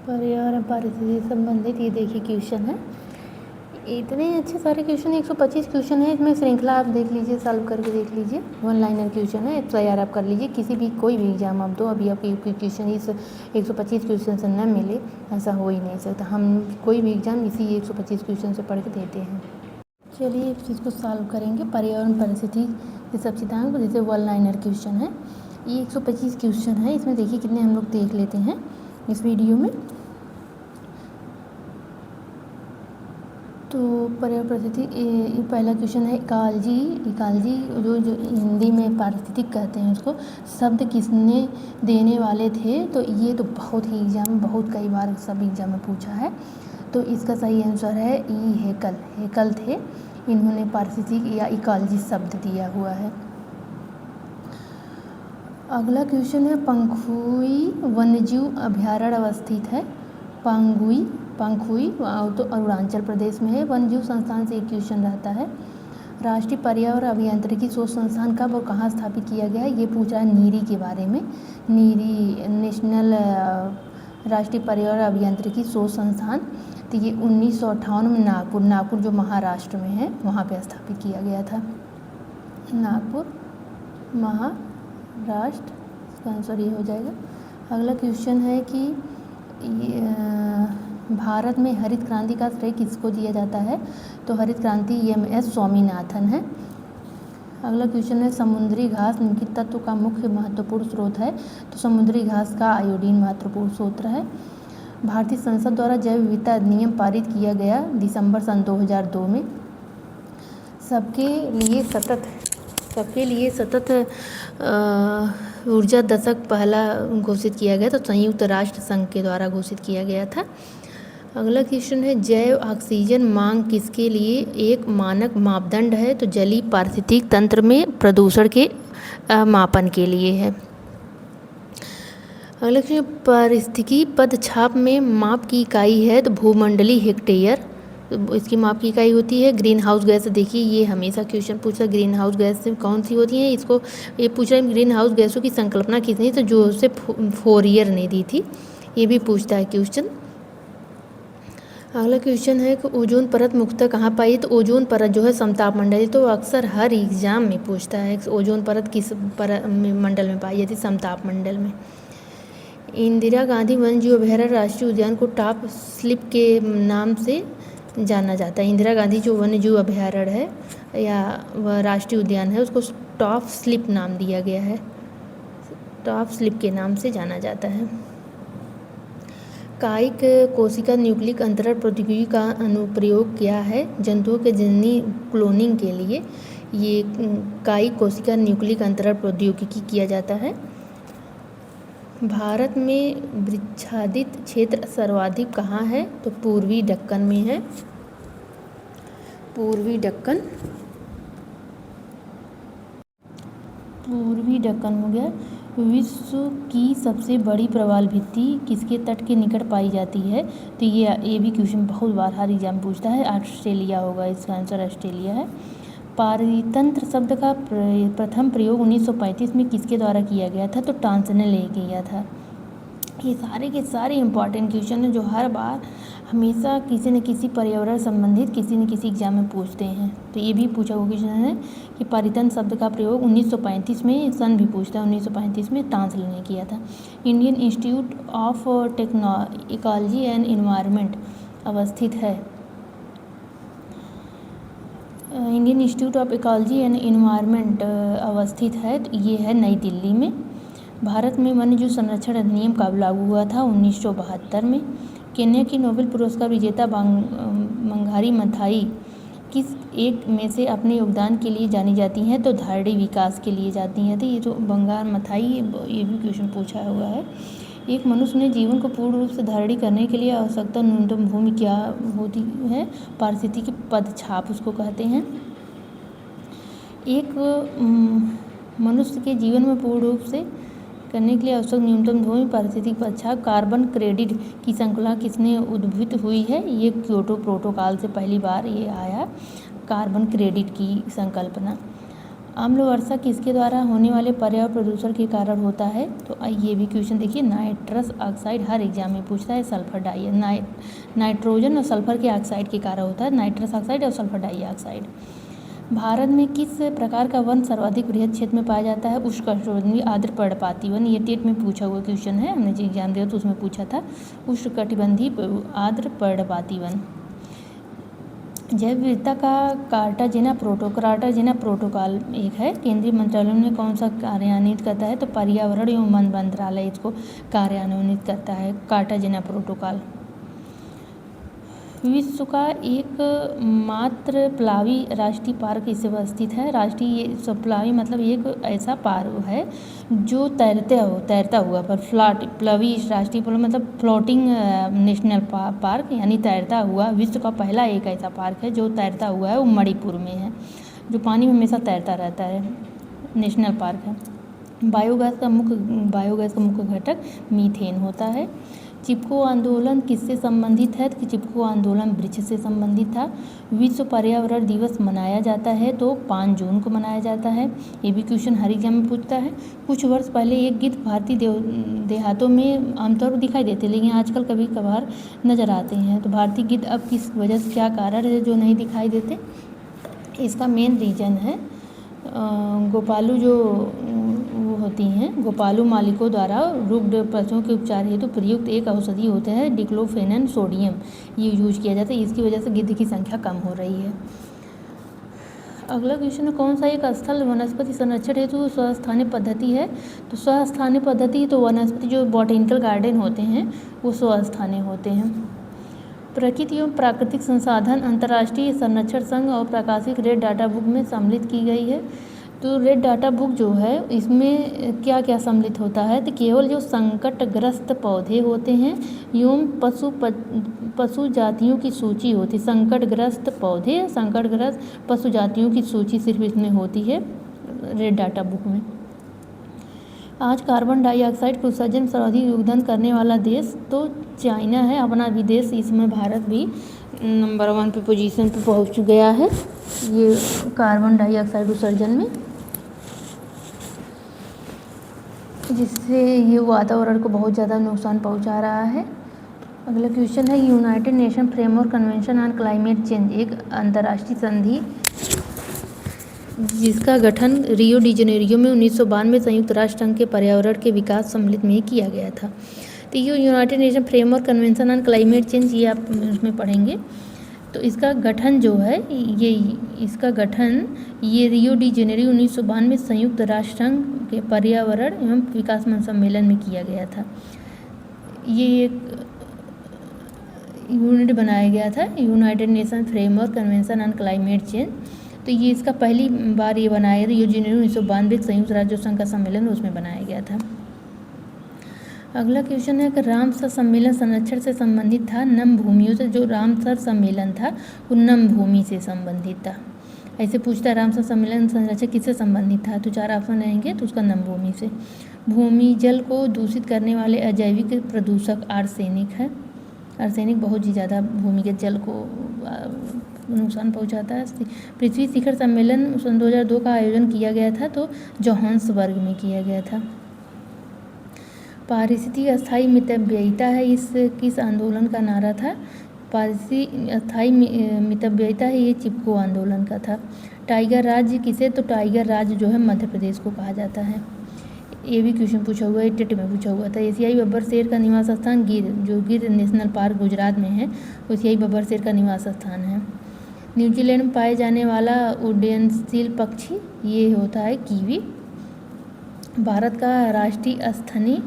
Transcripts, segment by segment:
पर्यावरण पारिस्थितिकी से संबंधित ये देखिए क्वेश्चन है। इतने अच्छे सारे क्वेश्चन 125 क्वेश्चन है। इसमें श्रृंखला आप देख लीजिए, सॉल्व करके देख लीजिए। वन लाइनर क्वेश्चन है, तैयार आप कर लीजिए। किसी भी कोई भी एग्जाम आप दो, अभी आपको क्वेश्चन इस 125 क्वेश्चन से न मिले, ऐसा हो ही नहीं सकता। हम कोई भी एग्जाम इसी 125 क्वेश्चन से पढ़ के देते हैं। चलिए इस चीज़ को सॉल्व करेंगे। पर्यावरण परिस्थिति सप्सितांक जैसे वन लाइनर क्वेश्चन है। ये 125 क्वेश्चन है। इसमें देखिए कितने हम लोग देख लेते हैं इस वीडियो में। तो पर्यावरण परिस्थिति पहला क्वेश्चन है इकालजी। इकालजी जो हिंदी में पारिस्थितिक कहते हैं उसको, शब्द किसने देने वाले थे? तो ये तो बहुत ही एग्जाम, बहुत कई बार सब एग्जाम में पूछा है। तो इसका सही आंसर है ई हेकल। हेकल थे, इन्होंने पारिस्थितिक या इकालजी शब्द दिया हुआ है। अगला क्वेश्चन है पंखुई वन्यजीव अभयारण्य अवस्थित है। पंखुई तो अरुणाचल प्रदेश में है। वन्यजीव संस्थान से एक क्वेश्चन रहता है। राष्ट्रीय पर्यावरण अभियांत्रिकी शोध संस्थान कब और कहाँ स्थापित किया गया है? ये पूछा है नीरी के बारे में। नीरी नेशनल राष्ट्रीय पर्यावरण अभियांत्रिकी शोध संस्थान, तो ये 1958 में नागपुर जो महाराष्ट्र में है वहाँ पे स्थापित किया गया था। नागपुर महाराष्ट्र, इसका आंसर ये हो जाएगा। अगला क्वेश्चन है कि भारत में हरित क्रांति का श्रेय किसको दिया जाता है? तो हरित क्रांति एम.एस. स्वामीनाथन है। अगला क्वेश्चन है समुद्री घास निम्नलिखित तत्व का मुख्य महत्वपूर्ण स्रोत है। तो समुद्री घास का आयोडीन महत्वपूर्ण स्रोत है। भारतीय संसद द्वारा जैव विविधता अधिनियम पारित किया गया दिसंबर सन 2002 में। सबके लिए सतत ऊर्जा दशक पहला घोषित किया गया, तो संयुक्त राष्ट्र संघ के द्वारा घोषित किया गया था। अगला क्वेश्चन है जैव ऑक्सीजन मांग किसके लिए एक मानक मापदंड है? तो जलीय पारिस्थितिक तंत्र में प्रदूषण के मापन के लिए है। अगला क्वेश्चन पारिस्थितिकी पदछाप में माप की इकाई है, तो भूमंडलीय हेक्टेयर इसकी माप की इकाई होती है। ग्रीन हाउस गैस, देखिए ये हमेशा क्वेश्चन पूछा, ग्रीन हाउस गैस कौन सी होती है? इसको ये पूछ रहा है ग्रीन हाउस गैसों की संकल्पना किसने, तो जोसेफ फोरियर ने दी थी। ये भी पूछता है क्वेश्चन। अगला क्वेश्चन है कि ओजोन परत मुख्यतः कहाँ पाई? तो ओजोन परत जो है समताप मंडल, तो अक्सर हर एग्जाम में पूछता है ओजोन परत किस मंडल में पाई जाती? समताप मंडल में। इंदिरा गांधी वन्यजीव अभयारण्य राष्ट्रीय उद्यान को टॉप स्लिप के नाम से जाना जाता है। इंदिरा गांधी जो वन्यजीव अभयारण्य है या वह राष्ट्रीय उद्यान है उसको टॉप स्लिप नाम दिया गया है, टॉप स्लिप के नाम से जाना जाता है। कायिक कोशिका न्यूक्लिक अंतरण प्रौद्योगिकी का अनुप्रयोग किया है जंतुओं के जननी क्लोनिंग के लिए। ये कायिक कोशिका न्यूक्लिक अंतरण प्रौद्योगिकी किया जाता है। भारत में वृक्षादित क्षेत्र सर्वाधिक कहाँ है? तो पूर्वी दक्कन में है। पूर्वी दक्कन हो गया। विश्व की सबसे बड़ी प्रवाल भित्ति किसके तट के निकट पाई जाती है? तो ये भी क्वेश्चन बहुत बार हर एग्जाम पूछता है। ऑस्ट्रेलिया होगा, इसका आंसर ऑस्ट्रेलिया है। पारितंत्र शब्द का प्रथम प्रयोग 1935 में किसके द्वारा किया गया था? तो टॉन्सन ने किया था। ये सारे के सारे इंपॉर्टेंट क्वेश्चन हैं जो हर बार हमेशा किसी न किसी पर्यावरण संबंधित किसी न किसी एग्जाम में पूछते हैं। तो ये भी पूछा हुआ क्वेश्चन है कि पारितंत्र शब्द का प्रयोग 1935 में, सन भी पूछता है, 1935 में टॉन्सन ने किया था। Indian institute of ecology and environment अवस्थित है। Indian institute of ecology and environment अवस्थित है, तो ये है नई दिल्ली में। भारत में वन्यजीव संरक्षण अधिनियम कब लागू हुआ था? 1972 में। केन्या की नोबेल पुरस्कार विजेता वंगारी माथाई किस एक में से अपने योगदान के लिए जानी जाती हैं? तो धारणीय विकास के लिए जाती हैं। तो ये जो वंगारी माथाई, ये भी क्वेश्चन पूछा हुआ है। एक मनुष्य ने जीवन को पूर्ण रूप से धारण करने के लिए आवश्यकता न्यूनतम भूमि क्या होती है? पारिस्थितिकी पदछाप उसको कहते हैं। एक मनुष्य के जीवन में पूर्ण रूप से करने के लिए आवश्यक न्यूनतम भूमि पारिस्थितिक पदछाप। कार्बन क्रेडिट की श्रृंखला किसने उद्भूत हुई है? ये क्योटो प्रोटोकॉल से पहली बार ये आया, कार्बन क्रेडिट की संकल्पना। आम्ल वर्षा किसके द्वारा होने वाले पर्यावरण प्रदूषण के कारण होता है? तो ये भी क्वेश्चन देखिए, नाइट्रस ऑक्साइड हर एग्जाम में पूछता है। सल्फर डाई नाइट्रोजन और सल्फर के ऑक्साइड के कारण होता है, नाइट्रस ऑक्साइड और सल्फर डाइऑक्साइड। भारत में किस प्रकार का वन सर्वाधिक बृहद क्षेत्र में पाया जाता है? उष्णकटिबंधीय आर्द्र पर्णपाती वन। ये टेट में पूछा हुआ क्वेश्चन है, हमने जो एग्जाम दिया तो उसमें पूछा था, उष्णकटिबंधीय आर्द्र पर्णपाती वन। जैव विविधता का कार्टाजेना प्रोटोकॉल एक है, केंद्रीय मंत्रालय में कौन सा कार्यान्वित करता है? तो पर्यावरण एवं वन मंत्रालय इसको कार्यान्वित करता है, कार्टाजेना प्रोटोकॉल। विश्व का एकमात्र प्लावी राष्ट्रीय पार्क इसे अवस्थित है। राष्ट्रीय प्लावी मतलब एक ऐसा पार्क है जो तैरता हुआ पर प्लावी राष्ट्रीय पार्क मतलब फ्लोटिंग नेशनल पार्क यानी तैरता हुआ। विश्व का पहला एक ऐसा पार्क है जो तैरता हुआ है, वो मणिपुर में है, जो पानी में हमेशा तैरता रहता है, नेशनल पार्क है। बायोगैस का मुख्य घटक मीथेन होता है। चिपको आंदोलन किससे संबंधित है? कि चिपको आंदोलन वृक्ष से संबंधित था। विश्व पर्यावरण दिवस मनाया जाता है तो 5 जून को मनाया जाता है। ये भी क्वेश्चन हर एग्जाम में पूछता है। कुछ वर्ष पहले एक गिद्ध भारतीय देहातों में आमतौर पर दिखाई देते, लेकिन आजकल कभी कभार नजर आते हैं। तो भारतीय गिद्ध अब किस वजह से, क्या कारण है जो नहीं दिखाई देते? इसका मेन रीज़न है गोपालू जो वो होती हैं, गोपालू मालिकों द्वारा रुग्ण पशुओं के उपचार हेतु प्रयुक्त एक औषधि होता है डिक्लोफेनक सोडियम, ये यूज किया जाता है। इसकी वजह से गिद्ध की संख्या कम हो रही है। अगला क्वेश्चन है, कौन सा एक स्थल वनस्पति संरक्षण हेतु स्वस्थानीय पद्धति है? तो स्वस्थानीय पद्धति तो वनस्पति जो बॉटेनिकल गार्डन होते हैं वो स्वस्थानीय होते हैं। प्रकृति एवं प्राकृतिक संसाधन अंतर्राष्ट्रीय संरक्षण संघ और प्रकाशित रेड डाटा बुक में सम्मिलित की गई है। तो रेड डाटा बुक जो है इसमें क्या क्या सम्मिलित होता है? तो केवल जो संकटग्रस्त पौधे होते हैं एवं पशु जातियों की सूची होती है। संकटग्रस्त पौधे, संकटग्रस्त पशु जातियों की सूची सिर्फ इसमें होती है रेड डाटा बुक में। आज कार्बन डाइऑक्साइड के उत्सर्जन सर्वाधिक योगदान करने वाला देश तो चाइना है, अपना भी देश, इसमें भारत भी नंबर 1 पे पोजीशन पे पहुंच गया है ये कार्बन डाइऑक्साइड उत्सर्जन में, जिससे ये वातावरण को बहुत ज़्यादा नुकसान पहुंचा रहा है। अगला क्वेश्चन है, United nation framework convention on climate change एक अंतर्राष्ट्रीय संधि जिसका गठन रियो डी जेनेरियो में 1992 संयुक्त राष्ट्र संघ के पर्यावरण के विकास सम्मिलित में किया गया था। तो ये United nation framework convention on climate change ये आप उसमें पढ़ेंगे। तो इसका गठन जो है ये रियो डी जेनेरियो 1992 संयुक्त राष्ट्र संघ के पर्यावरण एवं विकास सम्मेलन में किया गया था। ये एक यूनिट बनाया गया था, United nation framework convention on climate change. तो ये इसका पहली बार ये बनाया रियो डी जेनेरियो 1992 संयुक्त राष्ट्र संघ का सम्मेलन उसमें बनाया गया था। अगला क्वेश्चन है कि रामसर सम्मेलन संरक्षण से संबंधित था नम भूमियों से। जो रामसर सम्मेलन था वो नम भूमि से संबंधित था। ऐसे पूछता है रामसर सम्मेलन संरक्षण किससे संबंधित था? तो 4 ऑप्शन रहेंगे, तो उसका नम भूमि से। भूमि जल को दूषित करने वाले अजैविक प्रदूषक आर्सेनिक है। आर्सेनिक बहुत ही ज़्यादा भूमि के जल को नुकसान पहुंचाता है। पृथ्वी शिखर सम्मेलन सन 2002 का आयोजन किया गया था, तो जोहान्सबर्ग में किया गया था। पारिस्थितिक अस्थायी मितव्ययिता है इस किस आंदोलन का नारा था? पारिस्थितिक अस्थायी मितव्ययिता है ये चिपको आंदोलन का था। टाइगर राज्य किसे? तो टाइगर राज्य जो है मध्य प्रदेश को कहा जाता है। ये भी क्वेश्चन पूछा हुआ है, टेट में पूछा हुआ था। एशियाई बब्बर शेर का निवास स्थान गिर, जो गिर नेशनल पार्क गुजरात में है, एशियाई बब्बर शेर का निवास स्थान है। न्यूजीलैंड में पाए जाने वाला उड्डयनशील पक्षी ये होता है कीवी। भारत का राष्ट्रीय स्तनी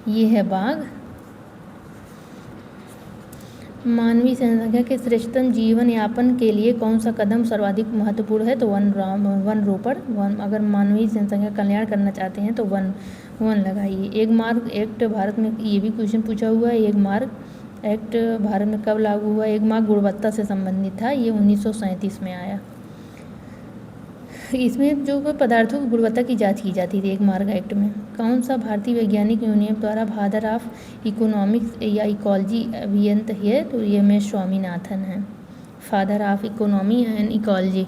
ये है बाघ। मानवीय जनसंख्या के श्रेष्ठतम जीवन यापन के लिए कौन सा कदम सर्वाधिक महत्वपूर्ण है? तो वन रोपण। अगर मानवीय जनसंख्या कल्याण करना चाहते हैं तो वन लगाइए। एक मार्ग एक्ट भारत में, ये भी क्वेश्चन पूछा हुआ है, एक मार्ग एक्ट भारत में कब लागू हुआ? एक मार्ग गुणवत्ता से संबंधित था, ये 1937 में आया। इसमें जो पदार्थों की गुणवत्ता की जांच की जाती थी एक मार्ग एक्ट में। कौन सा भारतीय वैज्ञानिक यूनियन द्वारा फादर ऑफ इकोनॉमिक्स या इकोलॉजी अभियंत है? तो ये में स्वामीनाथन है, father of economy and ecology.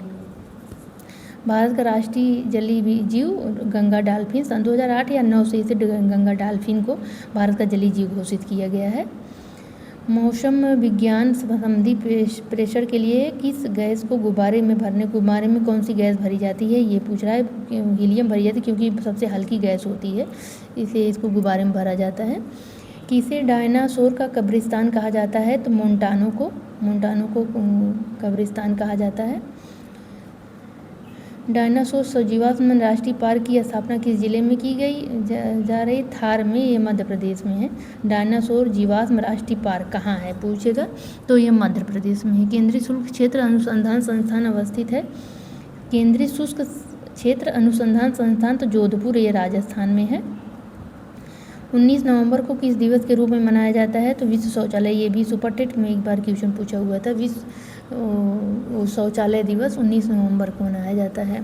Bharat का राष्ट्रीय जलीय जीव गंगा डॉल्फिन सन 2008 या 9 से इसे गंगा डॉल्फिन को भारत का जलीय जीव घोषित किया गया है। मौसम विज्ञान संबंधी प्रेशर के लिए किस गैस को गुब्बारे में कौन सी गैस भरी जाती है, ये पूछ रहा है। हीलियम भरी जाती है क्योंकि सबसे हल्की गैस होती है, इसे इसको गुब्बारे में भरा जाता है। किसे डायनासोर का कब्रिस्तान कहा जाता है, तो मोंटानो को कब्रिस्तान कहा जाता है। डायनासोर जीवाश्म राष्ट्रीय पार्क की स्थापना किस जिले में की गई जा रही, थार में, ये मध्य प्रदेश में है। डायनासोर जीवाश्म राष्ट्रीय पार्क कहाँ है पूछेगा, तो ये मध्य प्रदेश में है। केंद्रीय शुष्क क्षेत्र अनुसंधान संस्थान अवस्थित है, केंद्रीय शुष्क क्षेत्र अनुसंधान संस्थान तो जोधपुर, ये राजस्थान में है। 19 नवंबर को किस दिवस के रूप में मनाया जाता है, तो विश्व शौचालय, ये भी सुपर टेट में एक बार क्वेश्चन पूछा हुआ था। विश्व शौचालय दिवस 19 नवंबर को मनाया जाता है।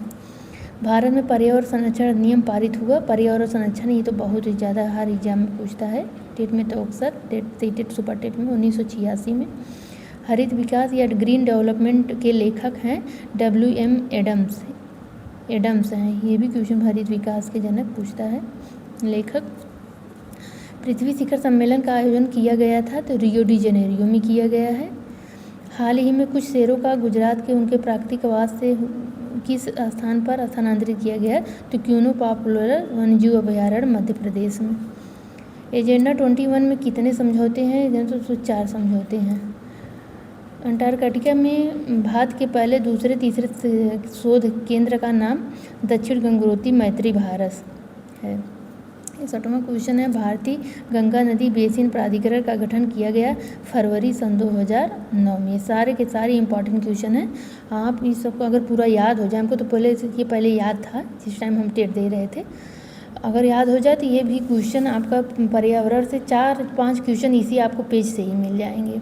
भारत में पर्यावरण संरक्षण अधिनियम पारित हुआ। पर्यावरण संरक्षण ये तो बहुत ही ज़्यादा हर एग्जाम में पूछता है, टेट में तो अक्सर टेट सुपर टेट में 1986 में। हरित विकास या ग्रीन डेवलपमेंट के लेखक हैं WM एडम्स हैं, ये भी क्वेश्चन हरित विकास के जनक पूछता है लेखक। पृथ्वी शिखर सम्मेलन का आयोजन किया गया था, तो रियो डी जेनेरियो में किया गया है। हाल ही में कुछ शेरों का गुजरात के उनके प्राकृतिक आवास से किस स्थान पर स्थानांतरित किया गया, तो क्यूनो पॉपुलर वन्यजीव अभयारण्य मध्य प्रदेश में। एजेंडा 21 में कितने समझौते हैं, तो 4 समझौते हैं। अंटार्कटिका में भारत के पहले, दूसरे, तीसरे शोध केंद्र का नाम दक्षिण गंगोत्री मैत्री भारत है। 61वां क्वेश्चन है, भारतीय गंगा नदी बेसिन प्राधिकरण का गठन किया गया फरवरी सन 2009 में। सारे के सारे इंपॉर्टेंट क्वेश्चन हैं, आप इस सबको अगर पूरा याद हो जाए, हमको तो पहले याद था जिस टाइम हम टेट दे रहे थे, अगर याद हो जाए तो ये भी क्वेश्चन आपका पर्यावरण से 4-5 क्वेश्चन इसी आपको पेज से ही मिल जाएंगे।